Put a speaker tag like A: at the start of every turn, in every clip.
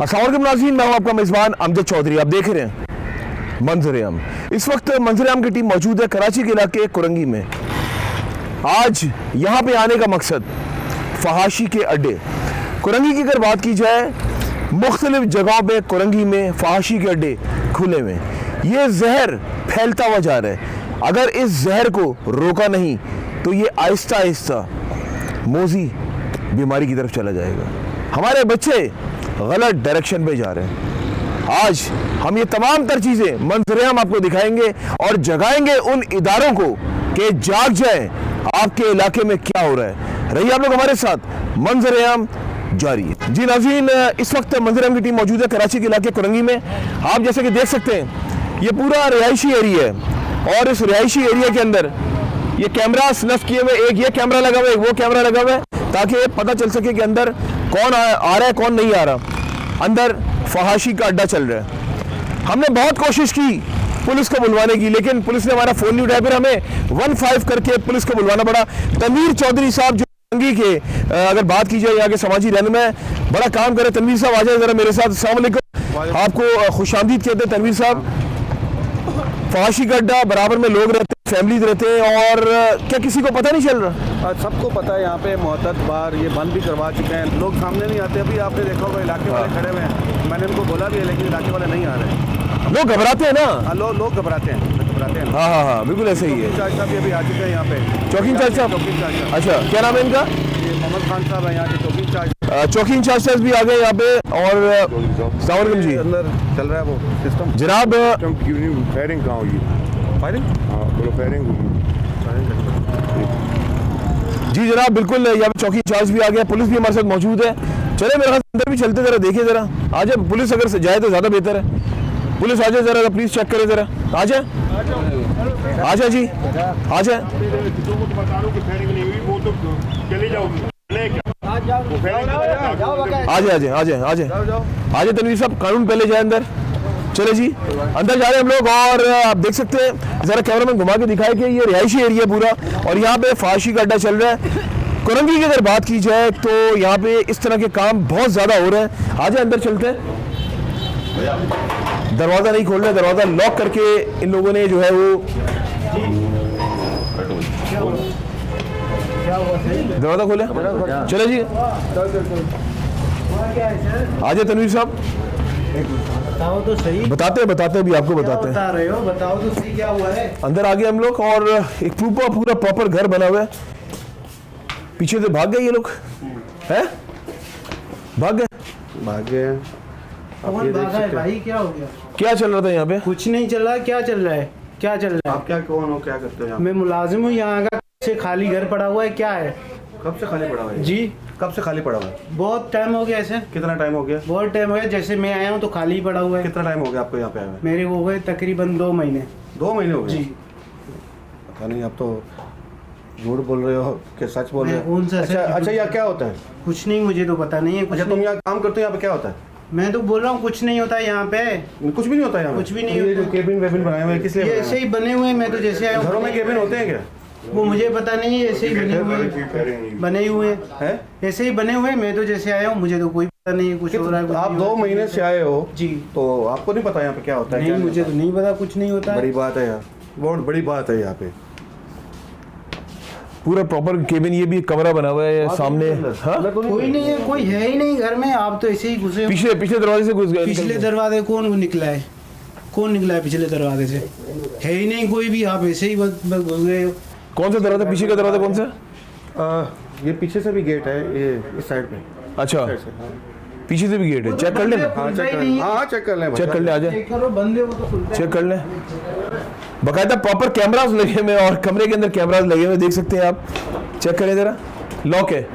A: अस्सलाम वालेकुम नाज़रीन, मैं हूं आपका मेज़बान अमजद चौधरी। आप देख रहे हैं मंजर-ए-आम। इस वक्त मंजर-ए-आम की टीम मौजूद है कराची के इलाके कुरंगी में। आज यहाँ पे आने का मकसद फहाशी के अड्डे। कुरंगी की अगर बात की जाए, मुख्तलिफ जगहों पे कुरंगी में फहाशी के अड्डे खुले हुए। ये जहर फैलता हुआ जा रहा है। अगर इस जहर को रोका नहीं तो ये आहिस्ता आहिस्ता मोजी बीमारी की तरफ चला जाएगा। हमारे बच्चे गलत डायरेक्शन पे जा रहे हैं। आज हम ये तमाम तर चीज़ें मंजर-ए-आम आपको दिखाएंगे और जगाएंगे उन इदारों को कि जाग जाए आपके इलाके में क्या हो रहा है। रहिए आप लोग हमारे साथ, मंजर-ए-आम जारी है। जी नाज़रीन, इस वक्त मंजर-ए-आम की टीम मौजूद है कराची के इलाके कुरंगी में। आप जैसे कि देख सकते हैं ये पूरा रिहायशी एरिया है और इस रिहायशी एरिया के अंदर ये कैमरा नस्ब किए हुए, एक ये कैमरा लगा हुआ है, एक वो कैमरा लगा हुआ है, ताकि पता चल सके कि अंदर कौन आ रहा है कौन नहीं आ रहा। अंदर फहाशी का अड्डा चल रहा है। हमने बहुत कोशिश की पुलिस को बुलवाने की, लेकिन पुलिस ने हमारा फ़ोन नहीं उठाया। फिर हमें 15 करके पुलिस को बुलवाना पड़ा। तनवीर चौधरी साहब जो कुरंगी के, अगर बात की जाए यहाँ के समाजी रहनुमा, बड़ा काम करे। तनवीर साहब आ जाए ज़रा मेरे साथ। अस्सलाम वालेकुम, आपको खुशामदीद कहते हैं तनवीर साहब। फहाशी का अड्डा, बराबर में लोग रहते हैं, फैमिलीज रहते हैं, और क्या किसी को पता नहीं चल रहा?
B: सबको पता है यहाँ पे मोहतत बार ये बंद भी करवा चुके हैं, लोग सामने नहीं आते। अभी आपने देखा होगा इलाके वाले खड़े हुए हैं, मैंने उनको बोला भी है लेकिन इलाके वाले नहीं आ रहे हैं।
A: लोग घबराते हैं ना?
B: लोग घबराते हैं।
A: हाँ, बिल्कुल ऐसे ही है।
B: इंचार्ज साहब भी अभी आ चुके हैं यहाँ पे।
A: चौकी इंचार्ज साहब?
B: चौकी इंचार्ज।
A: अच्छा, क्या नाम है इनका?
B: ये मोहम्मद खान साहब है यहाँ के चौकी इंचार्ज।
A: चौकी इंचार्ज साहब भी आ गए यहाँ पे। और अस्सलाम वालेकुम जी।
B: अंदर चल रहा है वो सिस्टम
A: जनाब,
C: फायरिंग कहाँ हुई?
B: फायरिंग?
C: हाँ बोलो, फायरिंग हुई।
A: जी जनाब, बिल्कुल यहाँ पे चौकी इंचार्ज भी आ गया, पुलिस भी हमारे साथ मौजूद है। चले मेरे हाथ अंदर भी चलते, जरा देखिए, जरा आ जाए पुलिस, अगर जाए तो ज़्यादा बेहतर है। पुलिस आ जाए जरा, प्लीज़ चेक करें जरा। आ जाए जी, आ जाए। आ जाए तनवीर साहब, कानून पहले जाए अंदर। चले जी, अंदर जा रहे हैं हम लोग। और आप देख सकते हैं, जरा कैमरा में घुमा के दिखाए कि ये रिहायशी एरिया पूरा, और यहाँ पे फहाशी का अड्डा चल रहा है। कुरंगी की अगर बात की जाए तो यहाँ पे इस तरह के काम बहुत ज़्यादा हो रहे हैं। आ जाए अंदर चलते हैं। दरवाज़ा नहीं खोल रहे, दरवाज़ा लॉक करके इन लोगों ने जो है वो दरवाज़ा खोले। चले जी, आ जाए तनवीर साहब।
D: बताओ तो सही।
A: बताते हैं भी आपको बताते हैं।
D: बता रहे हो, बताओ तो सही क्या हुआ है।
A: अंदर आ गए हम लोग और एक पूरा प्रॉपर घर बना हुआ है। पीछे से भाग गए ये लोग, हैं? भाग गए।
D: कौन भागा है भाई, क्या हो गया?
A: क्या चल रहा था यहाँ पे?
D: कुछ नहीं चल रहा। क्या चल रहा है?
B: आप क्या कौन हो, क्या करते हो यहाँ?
D: मैं मुलाजिम हूँ यहाँ का। से खाली घर पड़ा हुआ है, क्या है?
B: कब से खाली पड़ा हुआ है?
D: जी,
B: कब से खाली पड़ा हुआ है?
D: बहुत टाइम हो गया ऐसे।
B: कितना टाइम हो गया?
D: बहुत टाइम हो गया, जैसे मैं आया हूँ तो खाली ही पड़ा हुआ है।
B: कितना टाइम हो गया आपको यहाँ पे आए हुए?
D: मेरे को हो गए तकरीबन 2 महीने।
B: 2 महीने हो गए?
D: जी।
B: पता नहीं, आप तो झूठ बोल रहे हो कि सच बोल रहे हो?
D: कौन सा?
B: अच्छा, यहाँ क्या होता है?
D: कुछ नहीं, मुझे तो पता नहीं है।
B: अच्छा, तुम यहाँ काम करते हो, यहाँ पे क्या होता है?
D: मैं तो बोल रहा हूँ कुछ नहीं होता है यहाँ पे।
B: कुछ भी नहीं होता यहाँ पे?
D: कुछ भी नहीं
B: ये जो
D: होता।
B: केबिन वेबिन बनाए हुए हैं, किस लिए
D: ये
B: बनाए
D: ऐसे ही बने हुए हैं। मैं तो जैसे आया
B: हैं?
D: हूँ।
B: घरों में केबिन होते हैं क्या?
D: वो मुझे पता नहीं है, ऐसे ही बने हुए
B: हैं?
D: ऐसे ही बने हुए हैं। मैं तो जैसे आया हूँ, मुझे तो कोई पता नहीं है कुछ हो रहा है।
B: आप 2 महीने से आए हो
D: जी,
B: तो आपको नहीं पता यहाँ पे क्या होता है?
D: नहीं,
B: क्या
D: मुझे तो नहीं पता, कुछ नहीं होता है।
B: बड़ी बात है यार, बहुत बड़ी बात है यहाँ पे।
A: पूरा प्रॉपर केबिन, ये भी कमरा बना हुआ है सामने। हाँ,
D: कोई नहीं है, कोई है ही नहीं घर में। आप तो ऐसे ही घुसे हो।
A: पिछले दरवाजे से घुस गए।
D: पिछले दरवाजे कौन निकला है? कौन निकला है पिछले दरवाजे से? है ही नहीं कोई भी। आप ऐसे ही बस घुस गए हो।
A: कौन सा दरवाजा? पीछे का दरवाजा कौन सा?
B: ये पीछे से भी गेट है, ये इस साइड पे।
A: अच्छा, पीछे से भी गेट है। चेक कर ले।
B: हाँ चेक कर लें।
A: चेक कर ले, आ जाए।
D: चेक करो, बंद है वो तो खुलता है।
A: चेक कर लें। बाकायदा प्रॉपर कैमरास लगे हुए और कमरे के अंदर कैमरास लगे हुए, देख सकते हैं आप। चेक करें जरा। लॉक है।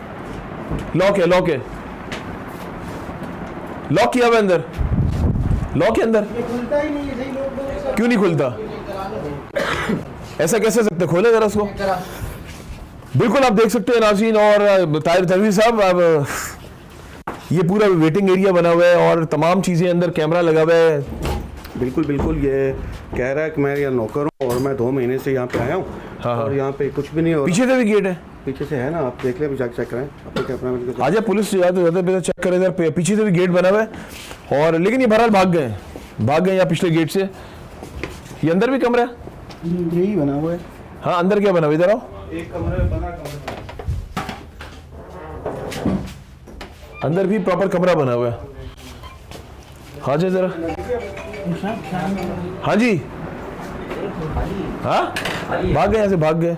A: लॉक किया हुआ अंदर। लॉक है अंदर।
D: ये खुलता ही नहीं है, सही लोग
A: क्यों नहीं खुलता? ऐसा कैसे सकते? खोले जरा उसको। बिल्कुल आप देख सकते हैं नाज़रीन। और तनवीर साहब, अब ये पूरा वेटिंग एरिया बना हुआ है और तमाम चीज़ें, अंदर कैमरा लगा हुआ है।
B: बिल्कुल ये कह रहा है कि मैं यहाँ नौकर हूँ और मैं 2 महीने से यहाँ पे आया हूँ।
A: हाँ।
B: और यहाँ पे कुछ भी नहीं हो रहा।
A: पीछे से भी गेट है।
B: पीछे से है ना, आप देख ले, अभी जाके चेक करें अपने कैमरा में।
A: आज पुलिस जाते चेक करे इधर पीछे से भी गेट बना हुआ है, और लेकिन ये बहरहाल भाग गए यहाँ पिछले गेट से। ये अंदर भी कमरा है,
D: यही बना हुआ है।
A: हाँ अंदर क्या बना हुआ, इधर आओ।
B: एक कमरे में बना
A: अंदर भी प्रॉपर कमरा बना हुआ है। हाँ जी जरा, हाँ जी, हाँ भाग गए यहाँ से, भाग गए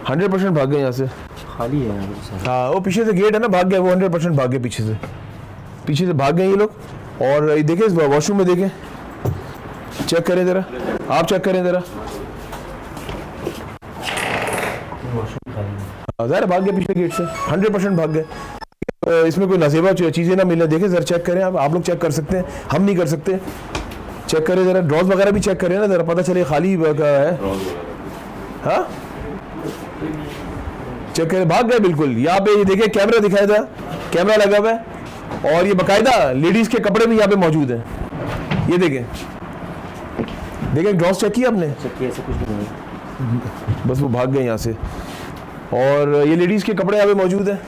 A: 100% भाग गए यहाँ से।
E: खाली है यहाँ पे।
A: हाँ वो पीछे से गेट है ना, भाग गए वो, 100% भाग गए पीछे से भाग गए ये लोग। और ये देखें वॉशरूम में, देखें चेक करें जरा, आप चेक करें जरा। ज़ाहिर भाग गए पिछले गेट से, 100% भाग गए। इसमें कोई नसीबा चीज़ें ना मिले, देखें जरा चेक करें आप लोग चेक कर सकते हैं, हम नहीं कर सकते। चेक करें जरा, ड्रॉज वगैरह भी चेक करें ना जरा, पता चले खाली है। हाँ चेक करें, भाग गए बिल्कुल। यहाँ पे ये देखिए कैमरा दिखाया था, कैमरा लगा हुआ है, और ये बाकायदा लेडीज के कपड़े भी यहाँ पे मौजूद हैं। ये देखें ड्रॉज चेक किया आपने?
E: ऐसा कुछ नहीं,
A: बस वो भाग गए यहाँ से। और ये लेडीज के कपड़े यहाँ पे मौजूद हैं।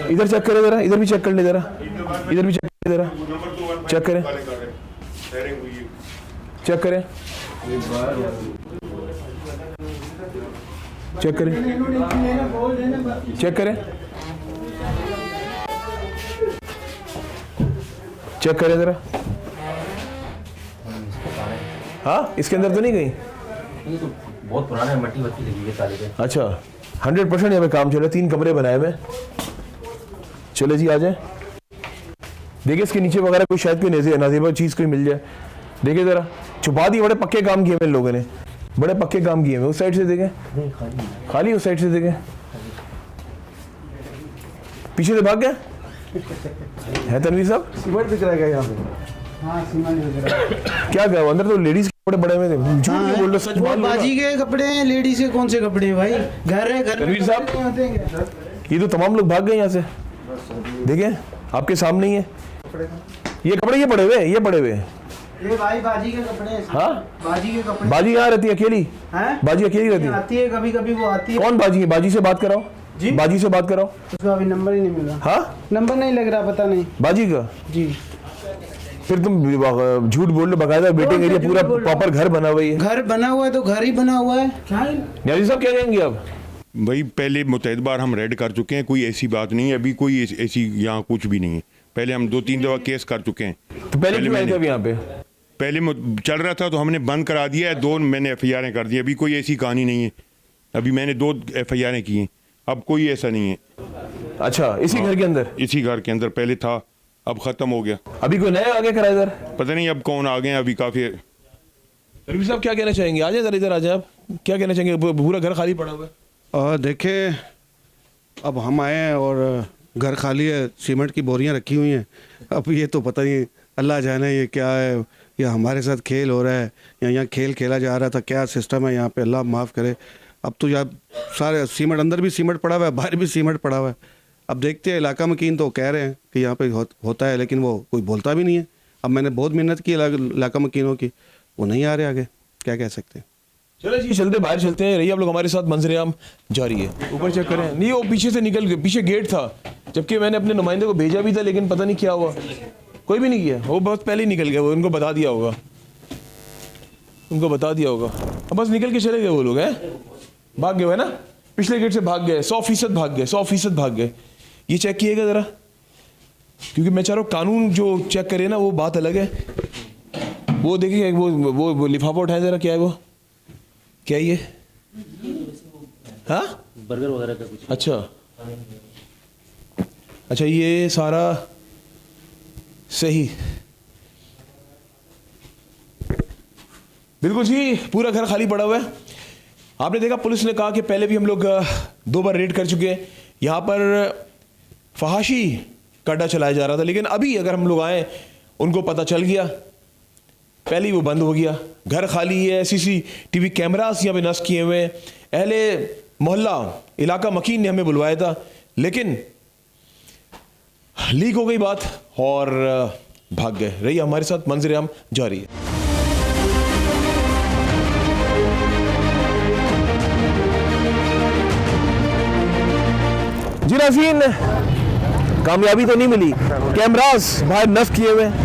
A: इधर चेक करें जरा, इधर भी चेक कर ले जरा, इधर भी चेक कर जरा, चेक करें, चेक करें, चेक करें, चेक करें, चेक करें जरा। हाँ इसके अंदर तो नहीं गई?
E: ये तो बहुत पुराना है, मट्टी वट्टी लगी है ताले पे।
A: अच्छा 100% यहाँ पे काम चल रहा है, 3 कमरे बनाए हुए। चले जी आ जाए, देखिए इसके नीचे वगैरह कोई शायद कोई नाजेबा चीज़ कोई मिल जाए। देखिए जरा, छुपा दी, बड़े पक्के काम किए हुए लोगों ने, बड़े पक्के काम किए हुए। उस साइड से देखें, खाली उस साइड से देखें, पीछे से भाग गया है तनवीर साहब।
B: सीमेंट दिख रहा है यहाँ पे?
D: हाँ सीमेंट वगैरह
A: क्या क्या अंदर तो लेडीज के कपड़े बड़े हुए थे, झूठ नहीं बोल रहे, सच
D: वो
A: बोल रहे।
D: बाजी के कपड़े हैं, लेडीज के कौन से कपड़े हैं भाई? घर है, घर में
A: तनवीर साहब,
D: कपड़े होते हैं क्या?
A: ये तो तमाम लोग भाग गए यहाँ से, देखिए आपके सामने ही है ये कपड़े, ये पड़े हुए, ये पड़े हुए।
D: ये भाई बाजी के कपड़े हैं।
A: हाँ
D: बाजी के कपड़े
A: बाजी यहाँ रहती है अकेली?
D: हैं?
A: बाजी अकेली रहती है?
D: आती है कभी कभी, वो आती है।
A: कौन बाजी है? बाजी से बात कराओ
D: जी?
A: बाजी से बात कराओ।
D: उसका अभी नंबर ही नहीं मिल रहा।
A: हाँ
D: नंबर नहीं लग रहा, पता नहीं
A: बाजी का।
D: जी।
A: फिर तुम झूठ बोल रहे, बकायदा वेटिंग एरिया पूरा प्रॉपर घर बना हुआ है।
D: घर बना हुआ है तो घर ही बना हुआ है।
A: न्याजी साहब क्या कहेंगे अब?
C: भाई पहले मुतैद बार हम रेड कर चुके हैं, कोई ऐसी बात नहीं है, अभी कोई ऐसी यहाँ कुछ भी नहीं है। पहले हम 2-3 दफ़ा केस कर चुके हैं।
A: तो पहले क्यों आए थे अभी यहाँ पे?
C: पहले चल रहा था तो हमने बंद करा दिया है, 2 मैंने FIR कर दी। अभी कोई ऐसी कहानी नहीं है, अभी मैंने 2 FIR की हैं, अब कोई ऐसा नहीं है।
A: अच्छा इसी घर के अंदर?
C: इसी घर के अंदर पहले था, अब ख़त्म हो गया।
A: अभी कोई नया आगे करा इधर?
C: पता नहीं अब कौन आ गए हैं, अभी काफ़ी।
A: रवि साहब क्या कहना चाहेंगे? आ जाए जरा इधर, आ जाए आप, क्या कहना चाहेंगे? पूरा घर खाली पड़ा हुआ है।
B: देखिए अब हम आए हैं और घर खाली है, सीमेंट की बोरियां रखी हुई हैं। अब ये तो पता नहीं, अल्लाह जाने ये क्या है, या हमारे साथ खेल हो रहा है या यहाँ खेल खेला जा रहा था, क्या सिस्टम है यहाँ पे, अल्लाह माफ़ करे। अब तो यार सारे सीमेंट, अंदर भी सीमेंट पड़ा हुआ है, बाहर भी सीमेंट पड़ा हुआ है। अब देखते हैं, इलाका मकीन तो कह रहे हैं कि यहाँ पे होता है, लेकिन वो कोई बोलता भी नहीं है। अब मैंने बहुत मेहनत की इलाका मकीनों की, वो नहीं आ रहे आगे, क्या कह सकते हैं।
A: चलो जी चलते, बाहर चलते हैं। रही आप लोग हमारे साथ, मंजर-ए-आम जारी है। ऊपर चेक करें, नहीं वो पीछे से निकल गए, पीछे गेट था, जबकि मैंने अपने नुमाइंदे को भेजा भी था, लेकिन पता नहीं क्या हुआ, कोई भी नहीं किया, वो बहुत पहले ही निकल गया। वो उनको बता दिया होगा, उनको बता दिया होगा, अब बस निकल के चले गए वो लोग। हैं भाग गए है ना, पिछले गेट से भाग गए, 100% भाग गए, 100% भाग गए। ये चेक किएगा ज़रा, क्योंकि मैं चाह रहा हूँ कानून जो चेक करे ना वो बात अलग है। वो देखिए वो लिफाफा उठाए ज़रा, क्या है वो, क्या ये? हाँ
E: बर्गर वगैरह का कुछ।
A: अच्छा ये सारा सही, बिल्कुल जी, पूरा घर खाली पड़ा हुआ है। आपने देखा पुलिस ने कहा कि पहले भी हम लोग 2 बार रेड कर चुके हैं, यहाँ पर फहाशी का अड्डा चलाया जा रहा था, लेकिन अभी अगर हम लोग आए, उनको पता चल गया, पहले ही वो बंद हो गया, घर खाली है, CCTV कैमरास यहाँ पे नस्ब किए हुए हैं। अहले मोहल्ला इलाका मकीन ने हमें बुलवाया था, लेकिन लीक हो गई बात और भाग गए। रही हमारे साथ, मंजर-ए-आम जारी है। जी नाज़रीन, कामयाबी तो नहीं मिली, कैमरास बाहर नस्ब किए हुए हैं।